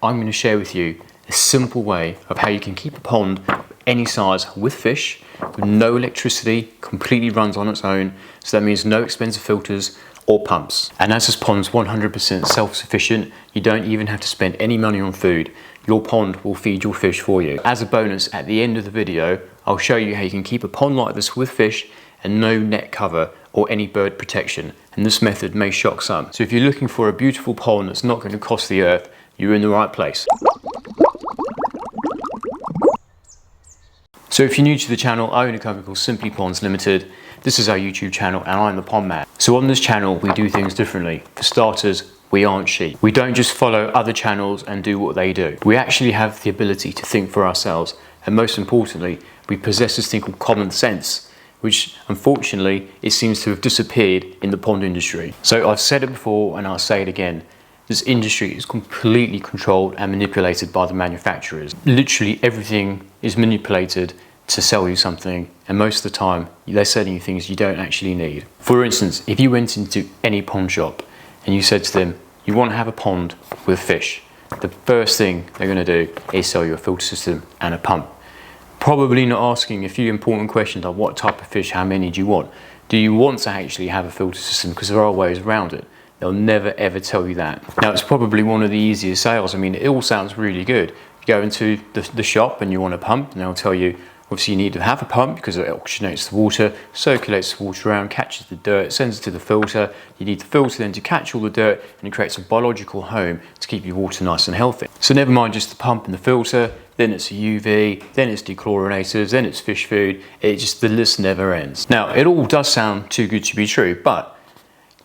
I'm going to share with you a simple way of how you can keep a pond any size with fish, with no electricity, completely runs on its own. So that means no expensive filters or pumps. And as this pond's 100% self-sufficient, you don't even have to spend any money on food. Your pond will feed your fish for you. As a bonus, at the end of the video, I'll show you how you can keep a pond like this with fish and no net cover or any bird protection. And this method may shock some. So if you're looking for a beautiful pond that's not going to cost the earth, you're in the right place. So if you're new to the channel, I own a company called Simply Ponds Limited. This is our YouTube channel and I'm the Pond Man. So on this channel, we do things differently. For starters, we aren't sheep. We don't just follow other channels and do what they do. We actually have the ability to think for ourselves. And most importantly, we possess this thing called common sense, which unfortunately, it seems to have disappeared in the pond industry. So I've said it before and I'll say it again. This industry is completely controlled and manipulated by the manufacturers. Literally everything is manipulated to sell you something, and most of the time they're selling you things you don't actually need. For instance, if you went into any pond shop and you said to them, you want to have a pond with fish, the first thing they're going to do is sell you a filter system and a pump. Probably not asking a few important questions like what type of fish, how many do you want? Do you want to actually have a filter system? Because there are ways around it. They'll never ever tell you that. Now it's probably one of the easiest sales. I mean, it all sounds really good. You go into the shop and you want a pump and they'll tell you, obviously you need to have a pump because it oxygenates the water, circulates the water around, catches the dirt, sends it to the filter. You need the filter then to catch all the dirt and it creates a biological home to keep your water nice and healthy. So never mind just the pump and the filter, then it's a UV, then it's dechlorinators, then it's fish food. The list never ends. Now it all does sound too good to be true, but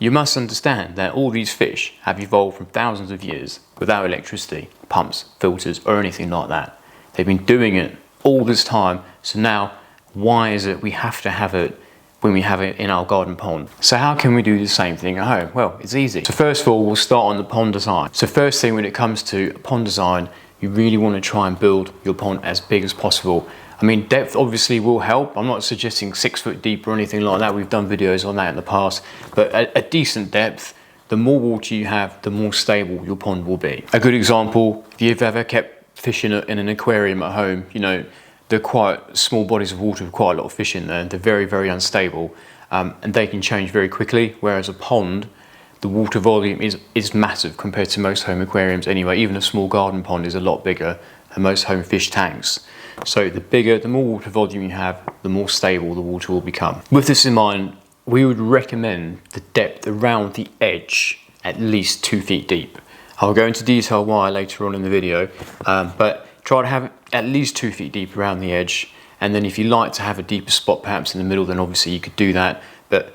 you must understand that all these fish have evolved from thousands of years without electricity, pumps, filters, or anything like that. They've been doing it all this time, so now why is it we have to have it when we have it in our garden pond? So how can we do the same thing at home? Well, it's easy. So first of all, we'll start on the pond design. So first thing when it comes to pond design, you really want to try and build your pond as big as possible. I mean, depth obviously will help. I'm not suggesting 6 foot deep or anything like that. We've done videos on that in the past, but a decent depth, the more water you have, the more stable your pond will be. A good example, if you've ever kept fish in an aquarium at home, you know, they're quite small bodies of water with quite a lot of fish in there. They're very, very unstable, and they can change very quickly, whereas a pond, the water volume is massive compared to most home aquariums anyway. Even a small garden pond is a lot bigger than most home fish tanks. So the more water volume you have, the more stable the water will become. With this in mind, we would recommend the depth around the edge at least 2 feet deep. I'll go into detail why later on in the video, but try to have it at least 2 feet deep around the edge. And then if you like to have a deeper spot perhaps in the middle, then obviously you could do that. But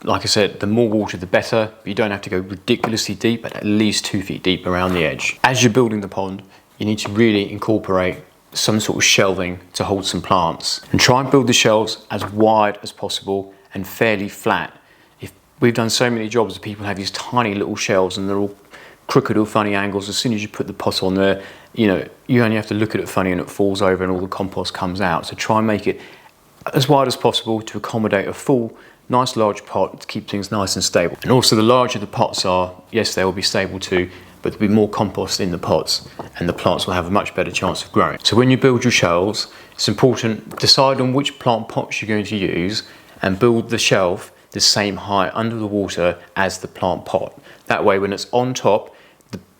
like I said, the more water, the better. You don't have to go ridiculously deep, but at least 2 feet deep around the edge. As you're building the pond, you need to really incorporate some sort of shelving to hold some plants. And try and build the shelves as wide as possible and fairly flat. We've done so many jobs, people have these tiny little shelves and they're all crooked or funny angles. As soon as you put the pot on there, you know, you only have to look at it funny and it falls over and all the compost comes out. So try and make it as wide as possible to accommodate a full, nice large pot to keep things nice and stable. And also the larger the pots are, yes, they will be stable too, but there'll be more compost in the pots and the plants will have a much better chance of growing. So when you build your shelves, it's important, decide on which plant pots you're going to use and build the shelf the same height under the water as the plant pot. That way when it's on top,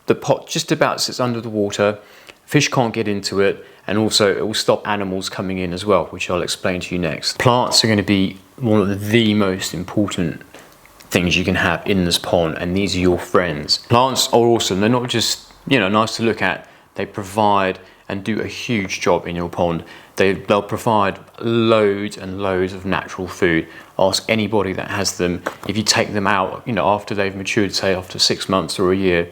the pot just about sits under the water, fish can't get into it, and also it will stop animals coming in as well, which I'll explain to you next. Plants are going to be one of the most important things you can have in this pond, and these are your friends. Plants are awesome. They're not just, you know, nice to look at. They provide and do a huge job in your pond. They'll provide loads and loads of natural food. Ask anybody that has them. If you take them out, you know, after they've matured, say after 6 months or a year,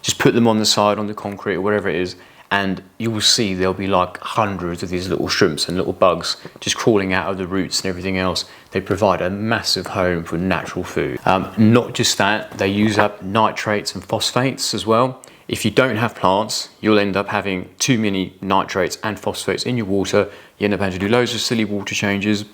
just put them on the side, on the concrete or whatever it is, and you will see there'll be like hundreds of these little shrimps and little bugs just crawling out of the roots and everything else. They provide a massive home for natural food. Not just that, they use up nitrates and phosphates as well. If you don't have plants, you'll end up having too many nitrates and phosphates in your water. You end up having to do loads of silly water changes.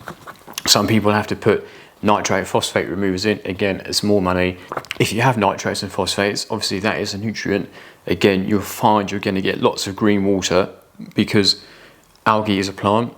Some people have to put nitrate phosphate removers in. Again, it's more money. If you have nitrates and phosphates, obviously that is a nutrient again, you'll find you're going to get lots of green water because algae is a plant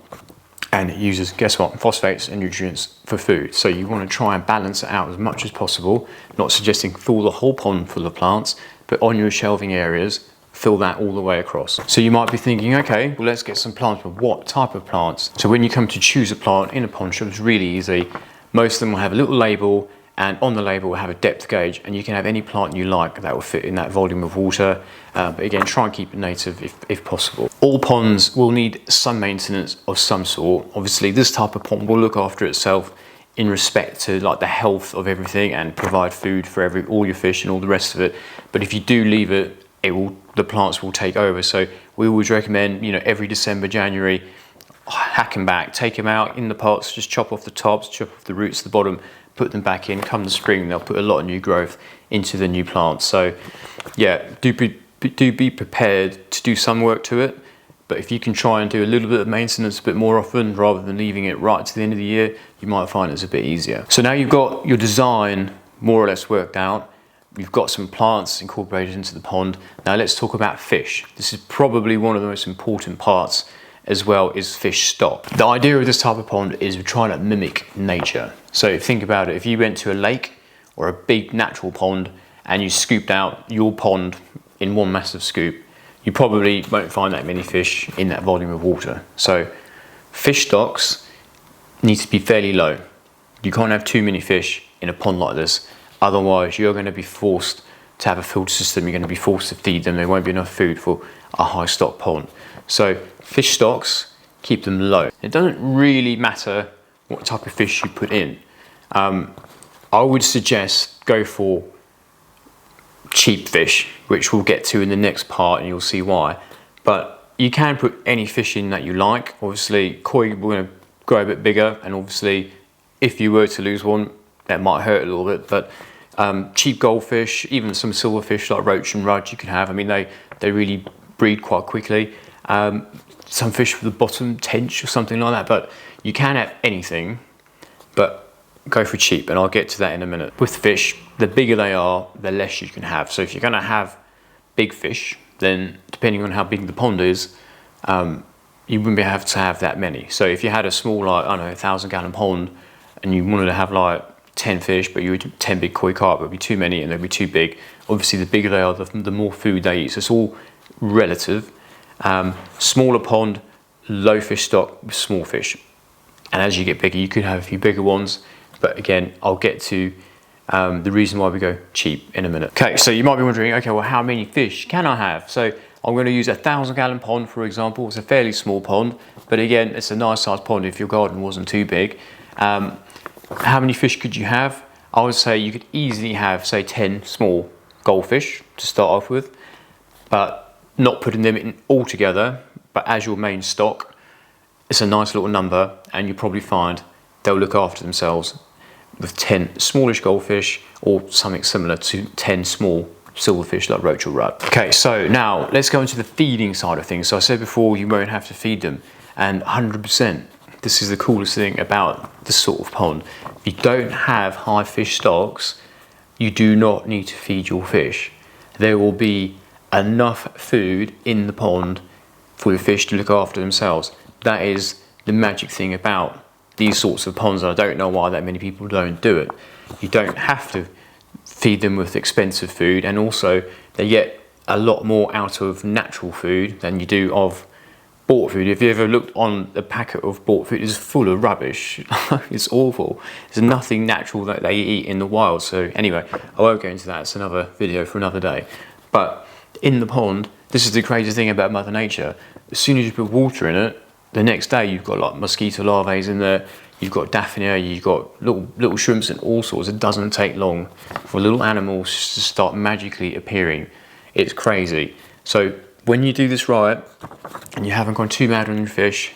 and it uses, guess what, phosphates and nutrients for food. So you want to try and balance it out as much as possible, not suggesting fill the whole pond full of plants, but on your shelving areas, fill that all the way across. So you might be thinking, okay, well, let's get some plants, but what type of plants? So when you come to choose a plant in a pond shop, it's really easy. Most of them will have a little label, and on the label will have a depth gauge, and you can have any plant you like that will fit in that volume of water. But again, try and keep it native if possible. All ponds will need some maintenance of some sort. Obviously, this type of pond will look after itself in respect to like the health of everything and provide food for all your fish and all the rest of it. But if you do leave it, the plants will take over. So we always recommend, every December, January, hack them back, take them out in the pots, just chop off the tops, chop off the roots at the bottom, put them back in. Come the spring, they'll put a lot of new growth into the new plants. So yeah, do be prepared to do some work to it. But if you can try and do a little bit of maintenance a bit more often rather than leaving it right to the end of the year, you might find it's a bit easier. So now you've got your design more or less worked out. You've got some plants incorporated into the pond. Now let's talk about fish. This is probably one of the most important parts as well, is fish stock. The idea of this type of pond is we're trying to mimic nature. So think about it, if you went to a lake or a big natural pond and you scooped out your pond in one massive scoop, you probably won't find that many fish in that volume of water. So fish stocks need to be fairly low. You can't have too many fish in a pond like this. Otherwise, you're going to be forced to have a filter system. You're going to be forced to feed them. There won't be enough food for a high stock pond. So fish stocks, keep them low. It doesn't really matter what type of fish you put in. I would suggest go for cheap fish, which we'll get to in the next part and you'll see why. But you can put any fish in that you like. Obviously, koi will going to grow a bit bigger, and obviously if you were to lose one, that might hurt a little bit, but cheap goldfish, even some silverfish like roach and rudd you can have. I mean, they really breed quite quickly. Some fish with the bottom, tench or something like that, but you can have anything, but go for cheap, and I'll get to that in a minute. With fish, the bigger they are, the less you can have. So if you're gonna have big fish, then depending on how big the pond is, you wouldn't be able to have that many. So if you had a small, like, I don't know, 1,000-gallon pond, and you wanted to have like 10 fish, but you would 10 big koi carp, it would be too many and they'd be too big. Obviously, the bigger they are, the more food they eat. So it's all relative. Smaller pond, low fish stock, small fish. And as you get bigger, you could have a few bigger ones. But again, I'll get to the reason why we go cheap in a minute. Okay, so you might be wondering, okay, well, how many fish can I have? So I'm going to use a 1,000-gallon pond, for example. It's a fairly small pond, but again, it's a nice sized pond if your garden wasn't too big. How many fish could you have? I would say you could easily have, say, 10 small goldfish to start off with, but not putting them in all together, but as your main stock. It's a nice little number, and you'll probably find they'll look after themselves with 10 smallish goldfish or something similar to 10 small silverfish like roach or rudd. Okay, so now let's go into the feeding side of things. So I said before, you won't have to feed them, and 100%. This is the coolest thing about this sort of pond. If you don't have high fish stocks, you do not need to feed your fish. There will be enough food in the pond for your fish to look after themselves. That is the magic thing about these sorts of ponds. I don't know why that many people don't do it. You don't have to feed them with expensive food, and also they get a lot more out of natural food than you do of bought food. If you ever looked on a packet of bought food, it's full of rubbish. It's awful. There's nothing natural that they eat in the wild. So anyway, I won't go into that. It's another video for another day. But in the pond, this is the crazy thing about Mother Nature. As soon as you put water in it, the next day you've got like mosquito larvae in there, you've got daphnia, you've got little shrimps and all sorts. It doesn't take long for little animals to start magically appearing. It's crazy. So when you do this right, and you haven't gone too mad on your fish,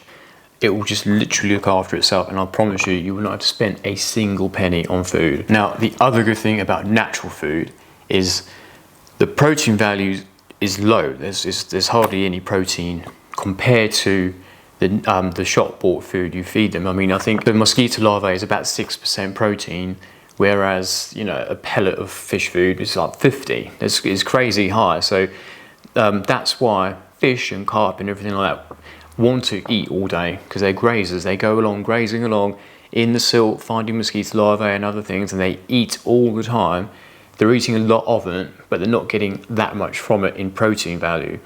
it will just literally look after itself, and I promise you, you will not have to spend a single penny on food. Now, the other good thing about natural food is the protein value is low. There's hardly any protein compared to the shop bought food you feed them. I mean, I think the mosquito larvae is about 6% protein, whereas, you know, a pellet of fish food is like 50. It's crazy high. So that's why fish and carp and everything like that want to eat all day, because they're grazers. They go along grazing along in the silt, finding mosquito larvae and other things, and they eat all the time. They're eating a lot of it, but they're not getting that much from it in protein value.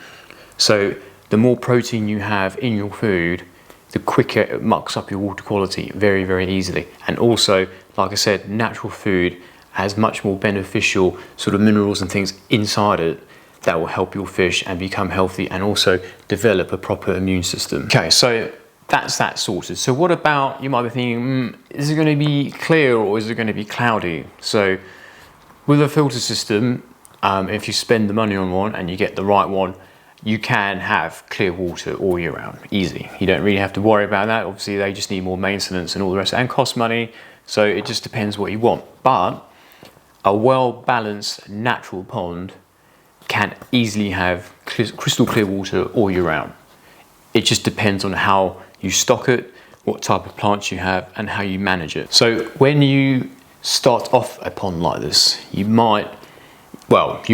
So the more protein you have in your food, the quicker it mucks up your water quality very, very easily. And also, like I said, natural food has much more beneficial sort of minerals and things inside it that will help your fish and become healthy and also develop a proper immune system. Okay, so that's that sorted. So what about, you might be thinking, is it going to be clear or is it going to be cloudy? So with a filter system, if you spend the money on one and you get the right one, you can have clear water all year round, easy. You don't really have to worry about that. Obviously, they just need more maintenance and all the rest, and cost money. So it just depends what you want. But a well-balanced natural pond can easily have crystal clear water all year round. It just depends on how you stock it, what type of plants you have, and how you manage it. So when you start off a pond like this, you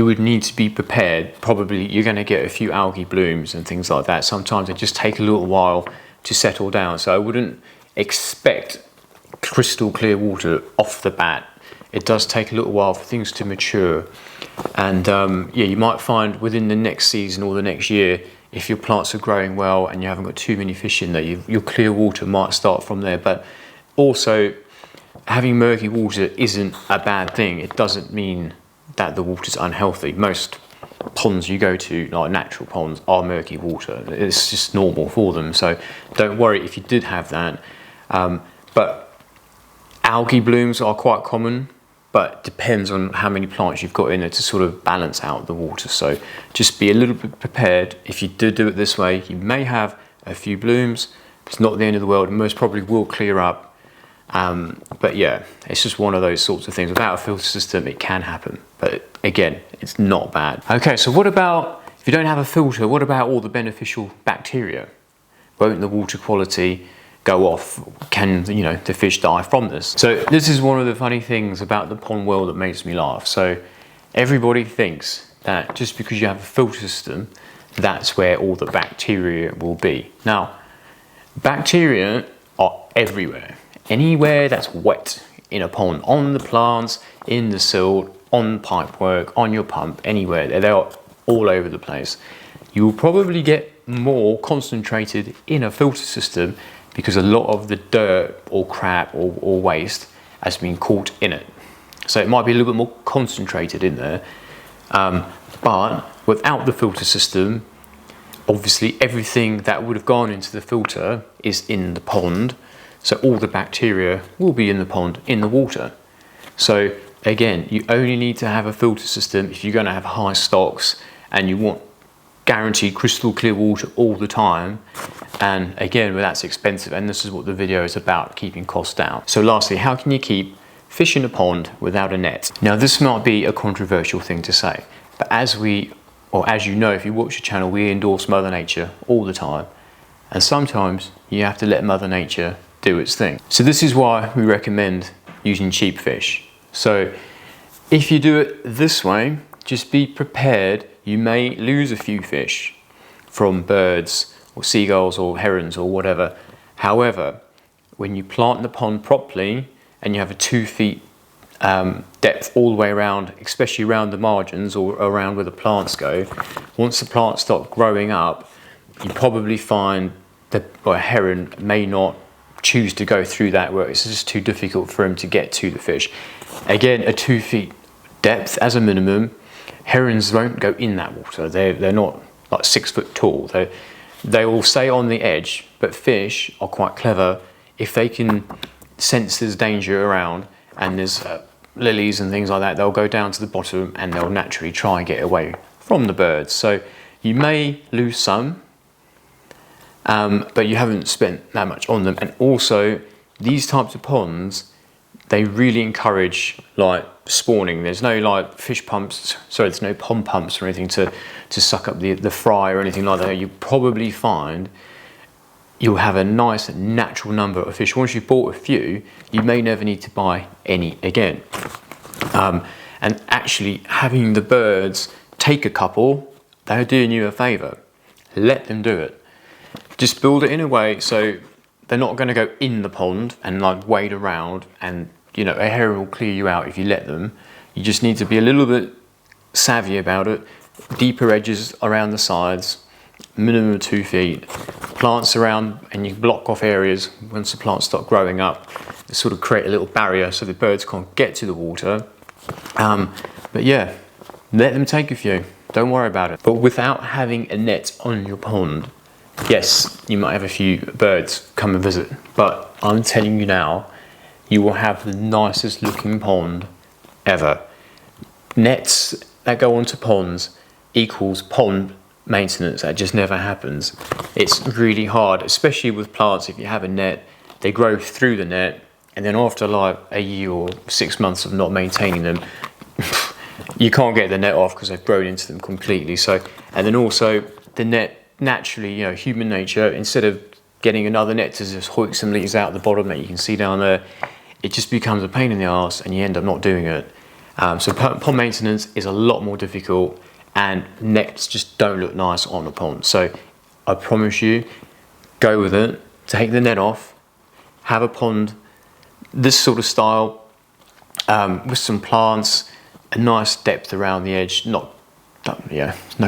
would need to be prepared. Probably you're going to get a few algae blooms and things like that. Sometimes they just take a little while to settle down. So I wouldn't expect crystal clear water off the bat. It does take a little while for things to mature. And you might find within the next season or the next year, if your plants are growing well and you haven't got too many fish in there, your clear water might start from there. But also, having murky water isn't a bad thing. It doesn't mean that the water's unhealthy. Most ponds you go to, like natural ponds, are murky water. It's just normal for them. So don't worry if you did have that. But algae blooms are quite common, but it depends on how many plants you've got in there to sort of balance out the water. So just be a little bit prepared. If you do it this way, you may have a few blooms. It's not the end of the world. It most probably will clear up. But yeah, it's just one of those sorts of things. Without a filter system, it can happen. But again, it's not bad. Okay, so what about, if you don't have a filter, what about all the beneficial bacteria? Won't the water quality go off? Can, the fish die from this? So this is one of the funny things about the pond world that makes me laugh. So everybody thinks that just because you have a filter system, that's where all the bacteria will be. Now, bacteria are everywhere. Anywhere that's wet in a pond, on the plants, in the silt, on pipework, on your pump, anywhere, they're all over the place. You will probably get more concentrated in a filter system because a lot of the dirt or crap or waste has been caught in it. So it might be a little bit more concentrated in there. But without the filter system, obviously everything that would have gone into the filter is in the pond. So all the bacteria will be in the pond, in the water. So again, you only need to have a filter system if you're going to have high stocks and you want guaranteed crystal clear water all the time. And again, well, that's expensive, and this is what the video is about, keeping costs down. So lastly, how can you keep fish in a pond without a net? Now this might be a controversial thing to say, but as you know, if you watch the channel, we endorse Mother Nature all the time. And sometimes you have to let Mother Nature do its thing. So this is why we recommend using cheap fish. So if you do it this way, just be prepared. You may lose a few fish from birds or seagulls or herons or whatever. However, when you plant the pond properly and you have a 2 feet depth all the way around, especially around the margins or around where the plants go, once the plants start growing up, you probably find that a heron may not choose to go through that where it's just too difficult for him to get to the fish. Again, a 2 feet depth as a minimum. Herons won't go in that water. They're not like 6 foot tall. They will stay on the edge, but fish are quite clever. If they can sense there's danger around and there's lilies and things like that, they'll go down to the bottom and they'll naturally try and get away from the birds. So you may lose some, but you haven't spent that much on them. And also, these types of ponds, they really encourage like spawning. There's no like fish pumps, sorry, there's no pond pumps or anything to suck up the fry or anything like that. You probably find you'll have a nice natural number of fish. Once you've bought a few, you may never need to buy any again. And actually having the birds take a couple they're doing you a favour. Let them do it. Just build it in a way so they're not going to go in the pond and like wade around, and you know, a heron will clear you out if you let them. You just need to be a little bit savvy about it. Deeper edges around the sides, minimum of 2 feet. Plants around, and you block off areas once the plants start growing up. They sort of create a little barrier so the birds can't get to the water. But yeah, let them take a few. Don't worry about it. But without having a net on your pond, yes, you might have a few birds come and visit, but I'm telling you now, you will have the nicest looking pond ever. Nets that go onto ponds equals pond maintenance. That just never happens. It's really hard, especially with plants. If you have a net, they grow through the net, and then after like a year or 6 months of not maintaining them, you can't get the net off because they've grown into them completely. So, and then also the net, naturally, you know, human nature, instead of getting another net to just hoik some leaves out the bottom that you can see down there, it just becomes a pain in the arse and you end up not doing it. So pond maintenance is a lot more difficult, and nets just don't look nice on the pond. So I promise you, go with it, take the net off, have a pond this sort of style, with some plants, a nice depth around the edge, don't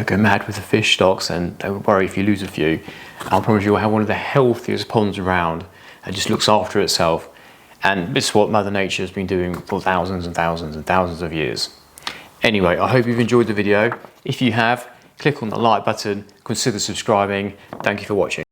go mad with the fish stocks, and don't worry if you lose a few. I promise you'll have one of the healthiest ponds around that just looks after itself. And this is what Mother Nature has been doing for thousands and thousands and thousands of years. Anyway, I hope you've enjoyed the video. If you have, click on the like button, consider subscribing. Thank you for watching.